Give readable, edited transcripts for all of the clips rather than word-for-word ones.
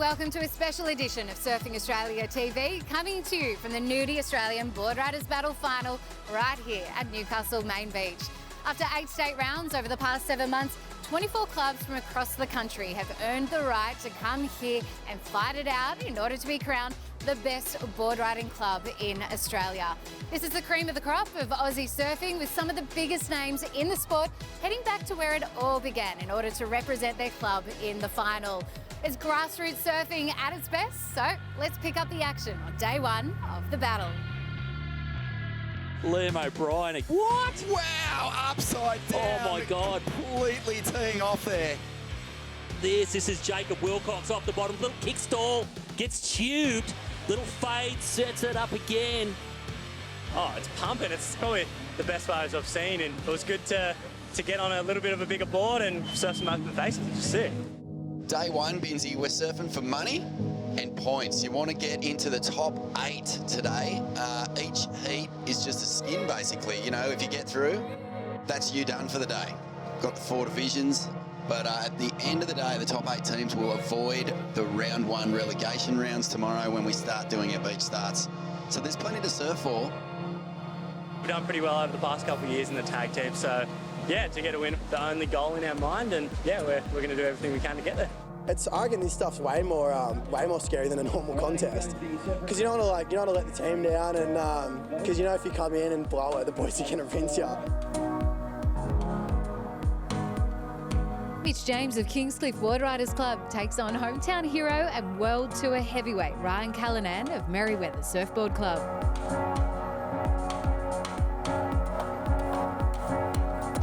welcome to a special edition of Surfing Australia TV, coming to you from the nudie Australian Boardriders Battle Final right here at Newcastle Main Beach. After 8 state rounds over the past 7 months, 24 clubs from across the country have earned the right to come here and fight it out in order to be crowned the best board riding club in Australia. This is the cream of the crop of Aussie surfing, with some of the biggest names in the sport heading back to where it all began in order to represent their club in the final. It's grassroots surfing at its best, so let's pick up the action on day one of the battle. Liam O'Brien. What? Wow, upside down. Oh my God. Completely teeing off there. This is Jacob Wilcox off the bottom. Little kick stall, gets tubed. Little fade, sets it up again. Oh, it's pumping. It's probably the best waves I've seen, and it was good to get on a little bit of a bigger board and surf some open faces. It's just sick. Day one, Binsy, we're surfing for money and points. You want to get into the top 8 today. Each heat is just a skin, basically. You know, if you get through, that's you done for the day. Got the 4 divisions, but at the end of the day, the top 8 teams will avoid the round 1 relegation rounds tomorrow when we start doing our beach starts. So there's plenty to surf for. We've done pretty well over the past couple of years in the tag team, so yeah, to get a win, the only goal in our mind, and yeah, we're going to do everything we can to get there. I reckon this stuff's way more scary than a normal contest, because you don't want to let the team down, and because you know if you come in and blow it, the boys are going to rinse you. Mitch James of Kingscliff Boardriders Club takes on hometown hero and World Tour heavyweight Ryan Callanan of Merriweather Surfboard Club.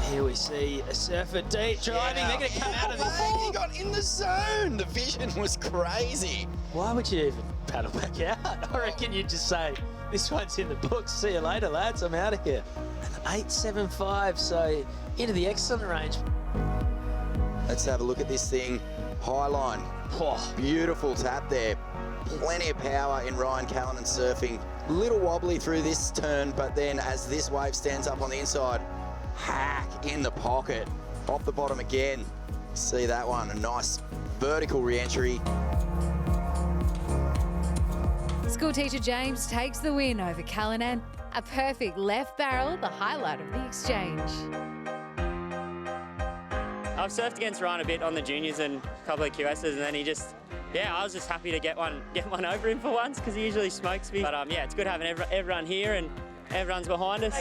Here we see a surfer deep driving. Yeah. They're going to come out of this. He got in the zone. The vision was crazy. Why would you even paddle back out? I reckon you'd just say, this one's in the books. See you later, lads. I'm out of here. And 8.75, so into the excellent range. Let's have a look at this thing. High line. Oh, beautiful tap there. Plenty of power in Ryan Callanan surfing. Little wobbly through this turn, but then as this wave stands up on the inside, hack in the pocket. Off the bottom again. See that one, a nice vertical re-entry. School teacher James takes the win over Callanan. A perfect left barrel, the highlight of the exchange. I've surfed against Ryan a bit on the juniors and a couple of QSs, and then I was just happy to get one over him for once, because he usually smokes me. But yeah, it's good having everyone here and everyone's behind us.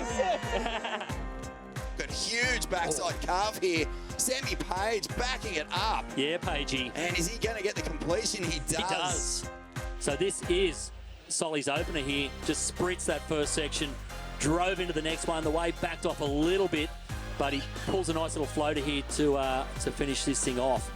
Got huge backside carve here. Sammy Page backing it up. Yeah, Pagey. And is he going to get the completion? He does. He does. So this is Solly's opener here. Just spritz that first section, drove into the next one. The wave backed off a little bit, but he pulls a nice little floater here to finish this thing off.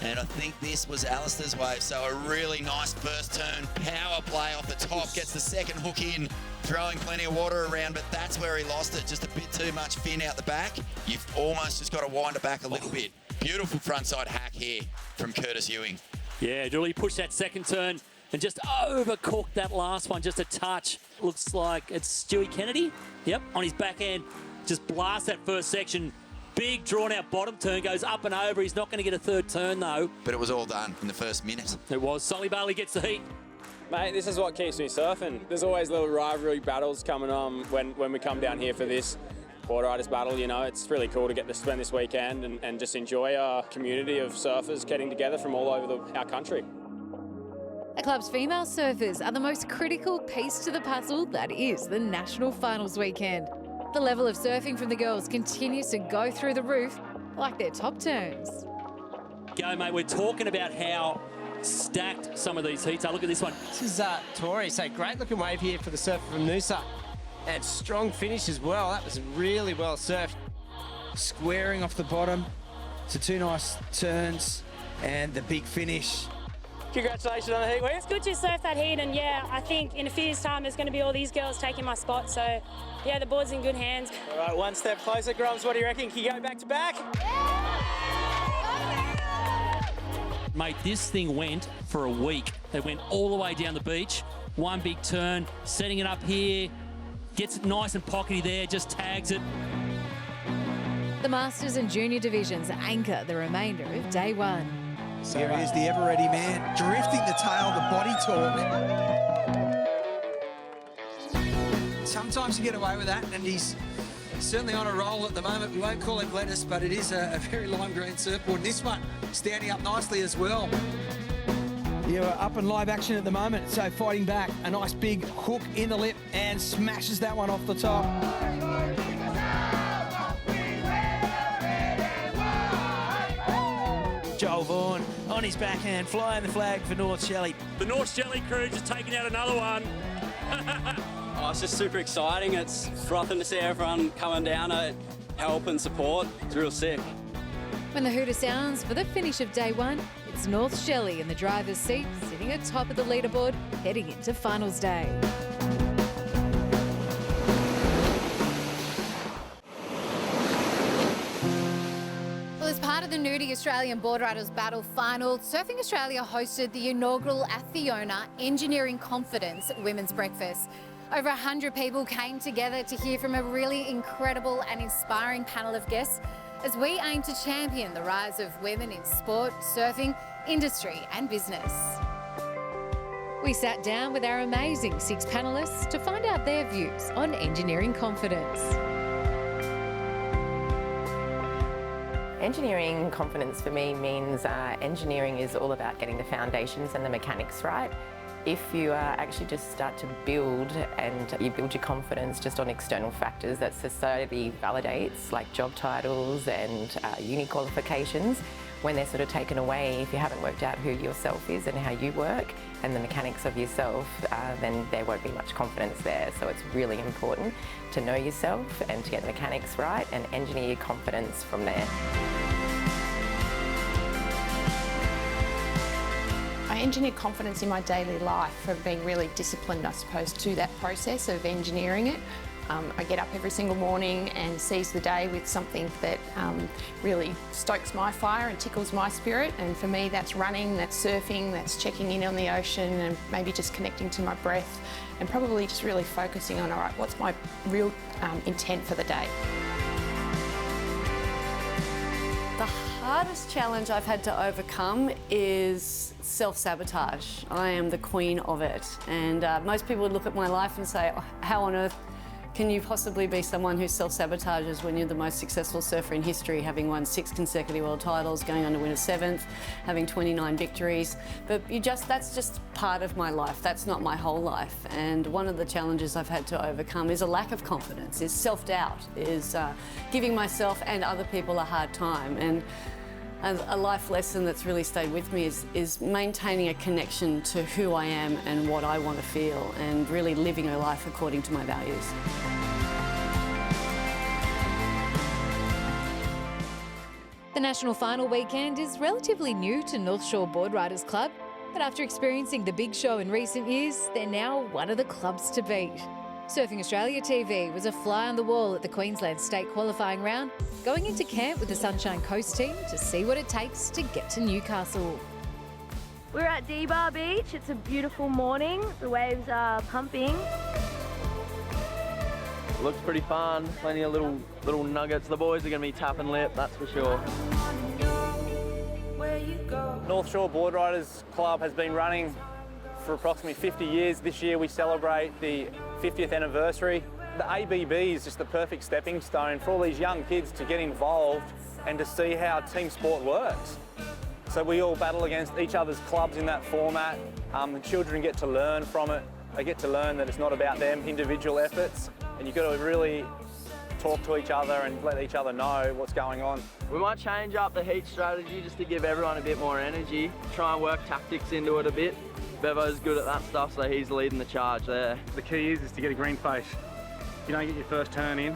And I think this was Alistair's wave, so a really nice first turn. Power play off the top, gets the second hook in, throwing plenty of water around, but that's where he lost it. Just a bit too much fin out the back. You've almost just got to wind it back a little bit. Beautiful frontside hack here from Curtis Ewing. Yeah, really pushed that second turn and just overcooked that last one just a touch. Looks like it's Stewie Kennedy. Yep, on his backhand. Just blast that first section. Big drawn-out bottom turn, goes up and over. He's not going to get a third turn, though. But it was all done in the first minute. It was. Solly Bailey gets the heat. Mate, this is what keeps me surfing. There's always little rivalry battles coming on when we come down here for this Boardriders battle. You know, it's really cool to get to spend this weekend and just enjoy our community of surfers getting together from all over our country. The club's female surfers are the most critical piece to the puzzle that is the National Finals weekend. The level of surfing from the girls continues to go through the roof like their top turns. Go, mate. We're talking about how stacked some of these heats are. Look at this one. This is Tori. So great looking wave here for the surfer from Noosa. And strong finish as well. That was really well surfed. Squaring off the bottom to 2 nice turns and the big finish. Congratulations on the heat. Well, it's good to surf that heat, and yeah, I think in a few years' time there's going to be all these girls taking my spot, so yeah, the board's in good hands. All right, one step closer, Grums. What do you reckon? Can you go back to back? Mate, this thing went for a week. It went all the way down the beach. One big turn, setting it up here, gets it nice and pockety there, just tags it. The Masters and Junior divisions anchor the remainder of day one. Here he is, the ever-ready man, drifting the tail, the body talk. Sometimes you get away with that, and he's certainly on a roll at the moment. We won't call it lettuce, but it is a very lime green surfboard. This one standing up nicely as well. Yeah, we're up in live action at the moment, so fighting back. A nice big hook in the lip and smashes that one off the top. Joel Vaughan on his backhand, flying the flag for North Shelley. The North Shelley crew just taking out another one. Oh, it's just super exciting. It's frothing to see everyone coming down to help and support. It's real sick. When the hooter sounds for the finish of day one, it's North Shelley in the driver's seat, sitting at top of the leaderboard, heading into finals day. Well, as part of the nudie Australian Boardriders Battle Final, Surfing Australia hosted the inaugural Athiona Engineering Confidence Women's Breakfast. Over 100 people came together to hear from a really incredible and inspiring panel of guests as we aim to champion the rise of women in sport, surfing, industry and business. We sat down with our amazing 6 panellists to find out their views on engineering confidence. Engineering confidence for me means engineering is all about getting the foundations and the mechanics right. If you actually just start to build and you build your confidence just on external factors that society validates, like job titles and uni qualifications, when they're sort of taken away, if you haven't worked out who yourself is and how you work and the mechanics of yourself, then there won't be much confidence there. So it's really important to know yourself and to get the mechanics right and engineer your confidence from there. I engineer confidence in my daily life from being really disciplined, I suppose, to that process of engineering it. I get up every single morning and seize the day with something that really stokes my fire and tickles my spirit. And for me, that's running, that's surfing, that's checking in on the ocean and maybe just connecting to my breath and probably just really focusing on, all right, what's my real intent for the day? The hardest challenge I've had to overcome is self-sabotage. I am the queen of it. And most people would look at my life and say, oh, how on earth can you possibly be someone who self-sabotages when you're the most successful surfer in history, having won 6 consecutive world titles, going on to win a 7th, having 29 victories. But that's just part of my life. That's not my whole life. And one of the challenges I've had to overcome is a lack of confidence, is self-doubt, is giving myself and other people a hard time. And a life lesson that's really stayed with me is maintaining a connection to who I am and what I want to feel and really living a life according to my values. The national final weekend is relatively new to North Shore Boardriders Club, but after experiencing the big show in recent years, they're now one of the clubs to beat. Surfing Australia TV was a fly on the wall at the Queensland state qualifying round, going into camp with the Sunshine Coast team to see what it takes to get to Newcastle. We're at D-Bar Beach. It's a beautiful morning. The waves are pumping. It looks pretty fun. Plenty of little nuggets. The boys are going to be tapping lip, that's for sure. North Shore Boardriders Club has been running for approximately 50 years. This year we celebrate the 50th anniversary. The ABB is just the perfect stepping stone for all these young kids to get involved and to see how team sport works. So we all battle against each other's clubs in that format. The children get to learn from it. They get to learn that it's not about them individual efforts, and you've got to really talk to each other and let each other know what's going on. We might change up the heat strategy just to give everyone a bit more energy, try and work tactics into it a bit. Bevo's good at that stuff, so he's leading the charge there. The key is to get a green face. If you don't get your first turn in,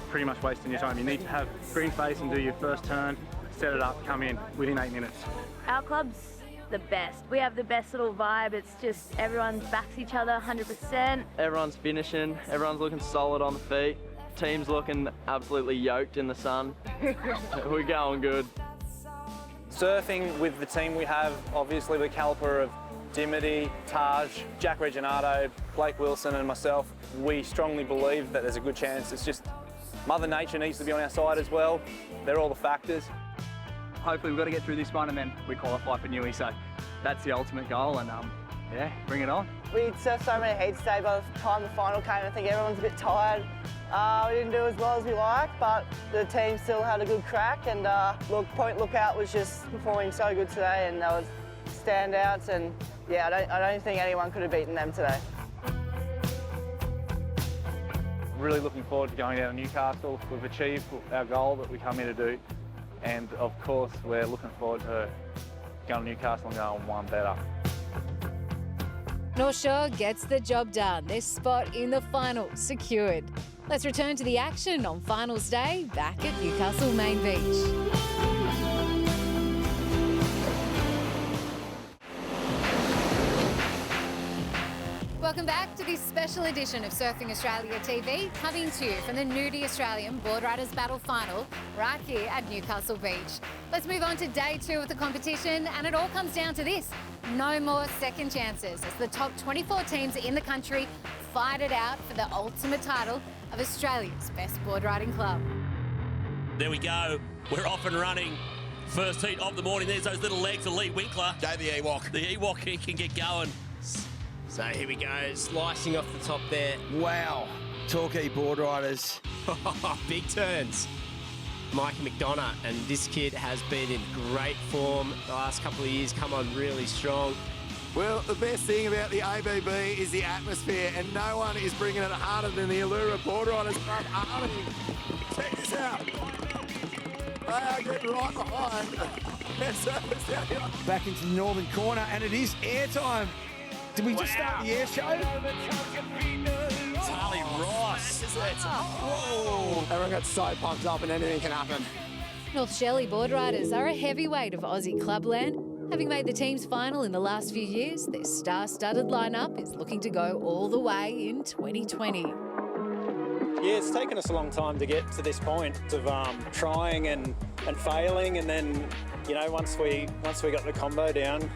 pretty much wasting your time. You need to have green face and do your first turn, set it up, come in within 8 minutes. Our club's the best. We have the best little vibe. It's just everyone backs each other 100%. Everyone's finishing, everyone's looking solid on the feet. Team's looking absolutely yoked in the sun. We're going good. Surfing with the team we have, obviously the calibre of Dimity, Taj, Jack Reginato, Blake Wilson and myself, we strongly believe that there's a good chance. It's just Mother Nature needs to be on our side as well. They're all the factors. hopefully we've got to get through this one and then we qualify for Newey. So that's the ultimate goal, and yeah, bring it on. We surfed so many heats today. By the time the final came, I think everyone's a bit tired. We didn't do as well as we liked, but the team still had a good crack. And Point Lookout was just performing so good today, and there was standouts. And yeah, I don't think anyone could have beaten them today. Really looking forward to going down to Newcastle. We've achieved our goal that we come here to do, and of course we're looking forward to going to Newcastle and going one better. North Shore gets the job done. Their spot in the final secured. Let's return to the action on finals day back at Newcastle Main Beach. Welcome back to this special edition of Surfing Australia TV, coming to you from the Nudie Australian Boardriders Battle Final right here at Newcastle Beach. Let's move on to day 2 of the competition, and it all comes down to this: no more second chances as the top 24 teams in the country fight it out for the ultimate title of Australia's best board riding club. There we go. We're off and running. First heat of the morning. There's those little legs of Lee Winkler. Go the Ewok. The Ewok can get going. So here we go, slicing off the top there. Wow, Torquay board riders. Big turns. Mikey McDonough, and this kid has been in great form the last couple of years, come on really strong. Well, the best thing about the ABB is the atmosphere, and no one is bringing it harder than the Allura Boardriders Club Army. Check this out. They are getting right behind. Back into the northern corner, and it is airtime. Did we just start the air show? Charlie Ross. Whoa. Everyone got so pumped up and anything can happen. North Shelley Boardriders are a heavyweight of Aussie clubland. Having made the team's final in the last few years, their star-studded lineup is looking to go all the way in 2020. Yeah, it's taken us a long time to get to this point of trying and failing, and then, you know, once we got the combo down,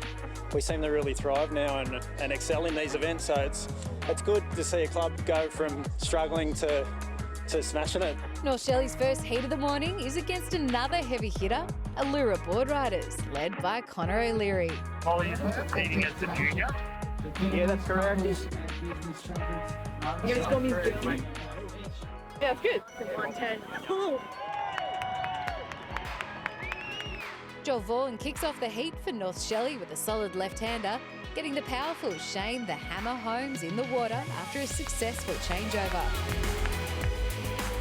we seem to really thrive now and excel in these events. So it's good to see a club go from struggling to smashing it. North Shelley's first heat of the morning is against another heavy hitter, Allura Boardriders, led by Connor O'Leary. Molly is competing as the junior. Yeah, that's correct. Yeah, it's got me. Yeah, it's good. 10. Joel Vaughan kicks off the heat for North Shelley with a solid left-hander, getting the powerful Shane the Hammer Holmes in the water after a successful changeover.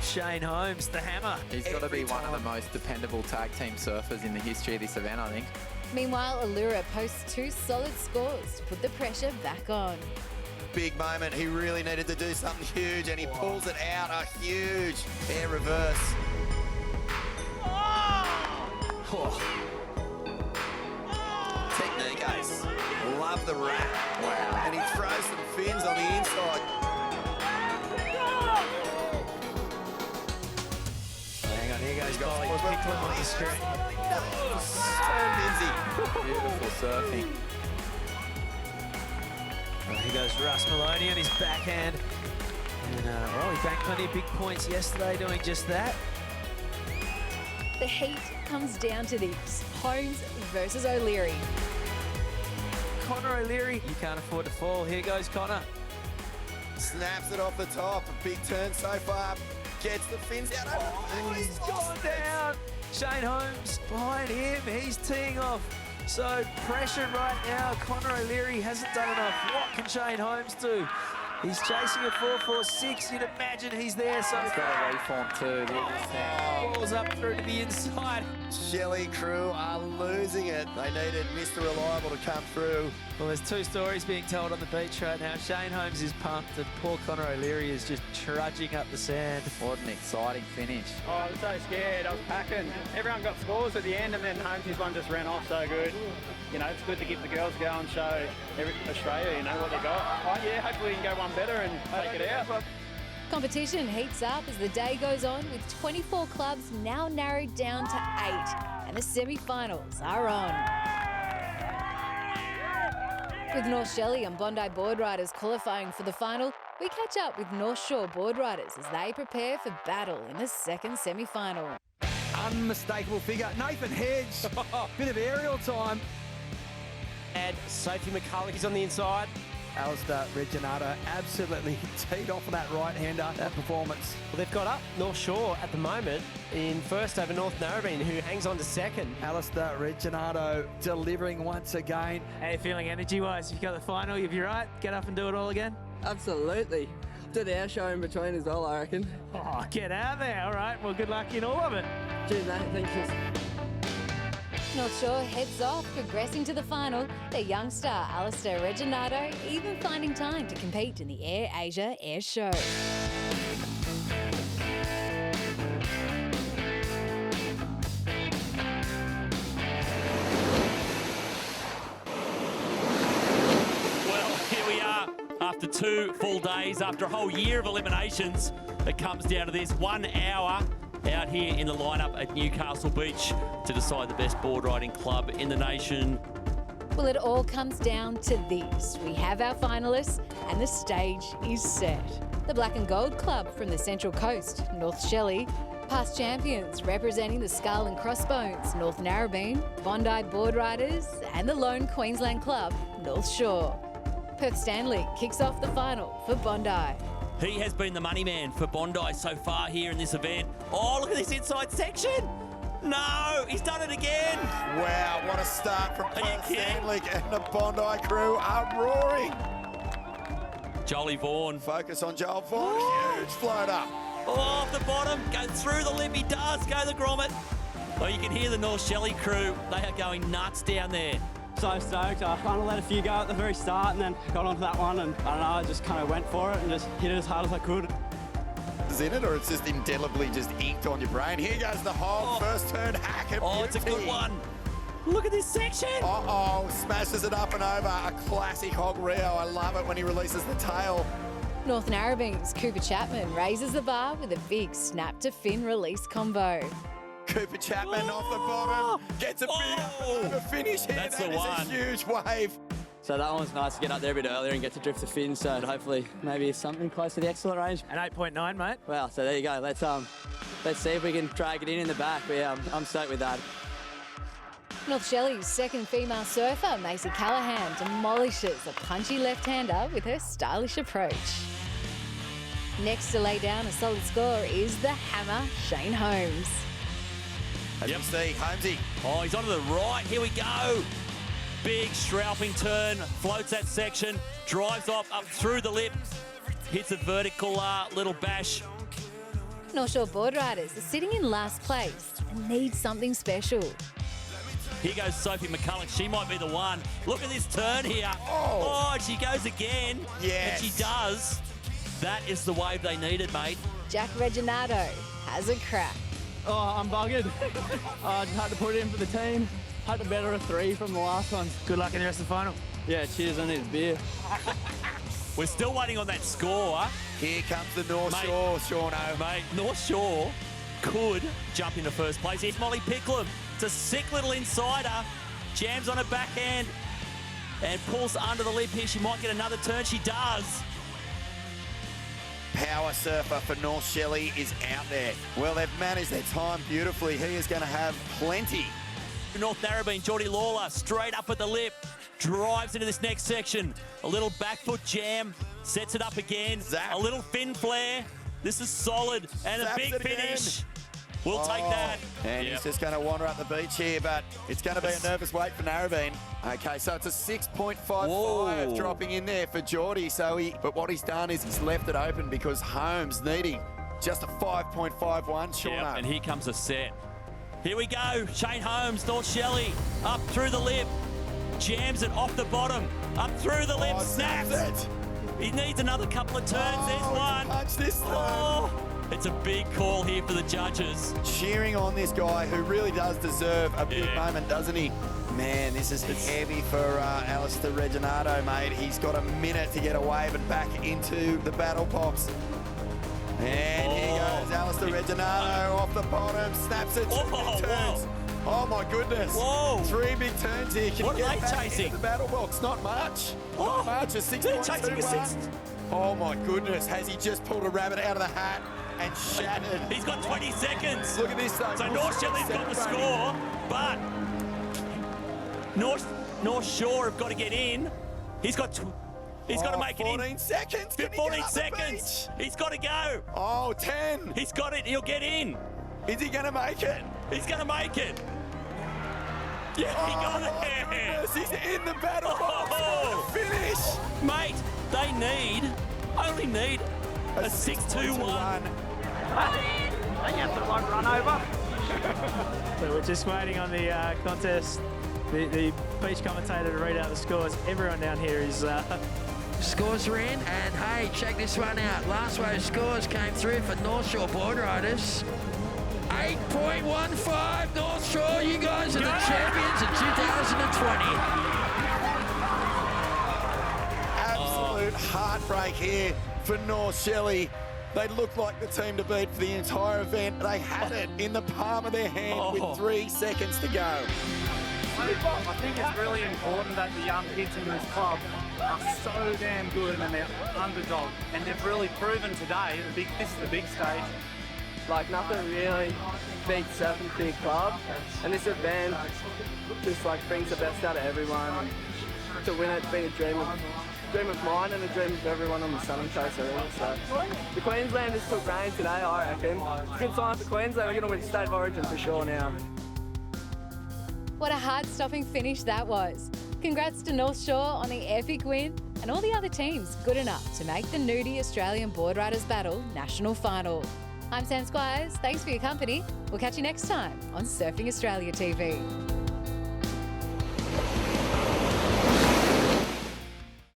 Shane Holmes, the Hammer. He's got to be one of the most dependable tag team surfers in the history of this event, I think. Meanwhile, Allura posts 2 solid scores to put the pressure back on. Big moment. He really needed to do something huge, and he pulls it out. A huge air reverse. Oh. Technique ace. Love the wrap. Wow. And he throws some fins on the inside. Hang on, here goes Molly. Picked one on the screen. So Beautiful surfing. Well, here goes Russ Maloney on his backhand. And, he banked plenty of big points yesterday doing just that. The heat comes down to this: Holmes versus O'Leary. Connor O'Leary, you can't afford to fall. Here goes Connor. Snaps it off the top. A big turn so far. Gets the fins out. Oh, he's gone down. Shane Holmes behind him. He's teeing off. So pressure right now. Connor O'Leary hasn't done enough. What can Shane Holmes do? He's chasing a 4.46. You'd imagine he's there. So he's got a reform too. Balls up through to the inside. Shelley crew are losing it. They needed Mr. Reliable to come through. Well, there's 2 stories being told on the beach right now. Shane Holmes is pumped, and poor Connor O'Leary is just trudging up the sand. What an exciting finish. Oh, I was so scared. I was packing. Everyone got scores at the end, and then Holmes' one just ran off so good. You know, it's good to keep the girls go and show Australia, you know, what they got. Oh, yeah, hopefully we can go one better and take it out. Competition heats up as the day goes on, with 24 clubs now narrowed down to 8, and the semi-finals are on. With North Shelley and Bondi Boardriders qualifying for the final, we catch up with North Shore Boardriders as they prepare for battle in the second semi-final. unmistakable figure. Nathan Hedge, bit of aerial time. And Sophie McCulloch is on the inside. Alistair Reginato absolutely teed off on that right-hander, that performance. Well, they've got up North Shore at the moment in first over North Narrabeen, who hangs on to second. Alistair Reginato delivering once again. How you feeling energy-wise? If you got the final, you'll be right. Get up and do it all again? Absolutely. Did our show in between as well, I reckon. Oh, get out there. All right. Well, good luck in all of it. Cheers, mate. Thank you. North Shore heads off, progressing to the final. Their young star, Alistair Reginato, even finding time to compete in the Air Asia Air Show. Well, here we are. After 2 full days, after a whole year of eliminations, it comes down to this 1 hour out here in the lineup at Newcastle Beach to decide the best board riding club in the nation. Well, it all comes down to this. We have our finalists and the stage is set. The Black and Gold Club from the Central Coast, North Shelley, past champions representing the Skull and Crossbones, North Narrabeen, Bondi Board Riders and the lone Queensland club, North Shore. Perth Stanley kicks off the final for Bondi. He has been the money man for Bondi so far here in this event. Oh, look at this inside section. No, he's done it again. Wow, what a start from Perth Stanley, and the Bondi crew are roaring. Jolie Vaughan. Focus on Joel Vaughan. Huge float up. Oh, off the bottom, go through the lip. He does go the grommet. Oh, you can hear the North Shelley crew. They are going nuts down there. So stoked. I kind of let a few go at the very start and then got onto that one, and I don't know, I just kind of went for it and just hit it as hard as I could. Is in it, or it's just indelibly just inked on your brain? Here goes the hog. First turn hack. Oh, it's a good one. Look at this section. Uh-oh, smashes it up and over. A classic hog Rio. I love it when he releases the tail. North Narrabeen's Cooper Chapman raises the bar with a big snap to fin release combo. Cooper Chapman off the bottom, gets a big finish here. That's that the is one. A huge wave. So that one's nice to get up there a bit earlier and get to drift the fin, so hopefully maybe something close to the excellent range. An 8.9, mate. Well, so there you go. Let's see if we can drag it in the back. But yeah, I'm stoked with that. North Shelley's second female surfer, Macy Callahan, demolishes a punchy left-hander with her stylish approach. Next to lay down a solid score is the hammer, Shane Holmes. As you see, Holmesy. Oh, he's onto the right. Here we go. Big strapping turn, floats that section, drives off up through the lip, hits a vertical little bash. North Shore Boardriders are sitting in last place and need something special. Here goes Sophie McCulloch. She might be the one. Look at this turn here. Oh, she goes again. Yes. And she does. That is the wave they needed, mate. Jack Reginato has a crack. Oh, I'm buggered. I just had to put it in for the team. Had to better a 3 from the last one. Good luck in the rest of the final. Yeah, cheers. I need a beer. We're still waiting on that score. Here comes the North Shore, Shauno. Mate, North Shore could jump into first place. Here's Molly Picklum. It's a sick little insider. Jams on her backhand and pulls under the lip here. She might get another turn. She does. Power surfer for North Shelley is out there. Well, they've managed their time beautifully. He is going to have plenty. North Narrabeen, Geordie Lawler, straight up at the lip. Drives into this next section. A little back foot jam. Sets it up again. A little fin flare. This is solid. And a big finish. We'll take that. And he's just going to wander up the beach here, but it's going to be a nervous wait for Narrabeen. Okay, so it's a 6.55 dropping in there for Geordie. But what he's done is he's left it open because Holmes needing just a 5.51, Shauno. Yep, and here comes a set. Here we go. Shane Holmes, North Shelley, up through the lip. Jams it off the bottom. Up through the lip, snaps. He needs another couple of turns. There's one. Punch this time. It's a big call here for the judges. Cheering on this guy who really does deserve a big moment, doesn't he? Man, this is heavy for Alistair Reginato, mate. He's got a minute to get a wave and back into the battle box. And here goes Alistair Reginato off the bottom, snaps it, 2 big turns. Oh my goodness. 3 big turns here. Can What he are get they back chasing? into the battle box? Not much. Not much. A They're chasing a 6.21. Oh my goodness. Has he just pulled a rabbit out of the hat and shattered. He's got 20 seconds. Look at this though. So North Shelley's got the score, but North Shore have got to get in. He's got to make it in. 14 seconds. 14 seconds. He's got to go. Oh, 10. He's got it. He'll get in. Is he going to make it? He's going to make it. Yeah, he got it. Goodness, he's in the battle box. Finish. Mate, they only need a 6-2-1. Don't you have to like run over? So we're just waiting on the contest, the beach commentator to read out the scores. Everyone down here is... Scores are in, and hey, check this one out. Last wave scores came through for North Shore Boardriders. 8.15 North Shore, you guys are the champions of 2020. Absolute heartbreak here for North Shelley. They looked like the team to beat for the entire event. They had it in the palm of their hand with 3 seconds to go. I think it's really important that the young kids in this club are so damn good and they're underdog. And they've really proven today, this is the big stage. Like nothing really beats surfing big club, and this event just like brings the best out of everyone. To win it's been a dream of mine and a dream of everyone on the Southern Coast area. So the Queenslanders took reign today, I reckon. It's a good sign for Queensland. We're going to win State of Origin for sure now. What a heart-stopping finish that was. Congrats to North Shore on the epic win and all the other teams good enough to make the nudie Australian Boardriders Battle National Final. I'm Sam Squires. Thanks for your company. We'll catch you next time on Surfing Australia TV.